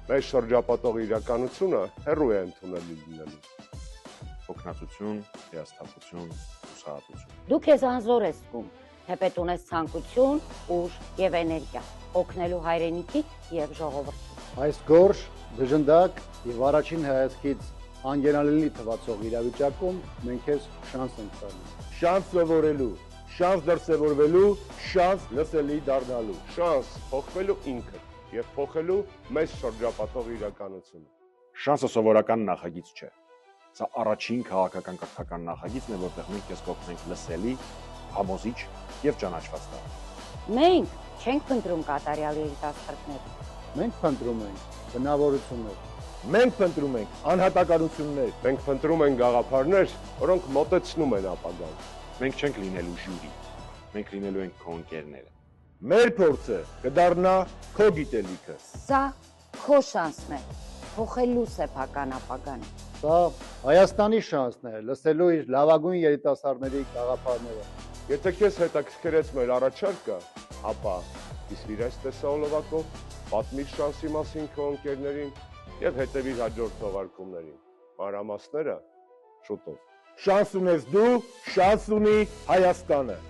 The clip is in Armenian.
Մեզ շրջապատող իրականությունը հեռու է ընդունելի լինելու։ Հոգնածություն, հիասթափություն, հուսահատություն։ Դու քեզ անզոր ես զգում, թեպետ ունես ցանկություն, ուժ եւ էներգիա, օգնելու հայրենիքի եւ ժողովրդի։ Այս գորշ, դժնդակ եւ առաջին հայացքից անգենալի թվացող իրավիճակում մենք քեզ շանս ենք տալիս։ Շանս սովորելու, շանս դրսևորվելու, շանս լսելի դառնալու, Շանս փոխվելու ինքը եւ փոխելու մեզ շրջապատող իրականությունը։ Շանսը սովորական նախագիծ չէ։ Սա առաջին քաղաքական կրթական նախագիծն է, որտեղ մենք քեզ կօգնենք լսելի, համոզիչ եւ ճանաչված դառնալ։ Մենք չենք փնտրում կատարյալ երիտասարդներ։ Մենք փնտրում ենք բնավորություններ։ Մենք փնտրում ենք անհատականություններ, Մենք փնտրում ենք գաղափարներ, որոնք մոտեցնում են ապագան։ Մենք չենք լինելու ժյուրի։ Մենք լինելու ենք քո ընկերները։ մեր փորձը կդառնա քո գիտելիքը։ Սա քո շանսն է, փոխելու սեփական ապագան։ Սա Հայաստանի շանսն է լսելու իր լավագույն երիտասարդների գաղափարները։ Եթե քեզ հետաքրքրեց մեր առաջարկը, ապա իսվիր այս տեսահոլովակով, պատմիր շանսի մասին քո ընկերներին եւ հետեւիր հաջորդ թողարկումներին։ Մանրամասները շուտով։ Շանս ունես դու, շանս ունի Հայաստանը։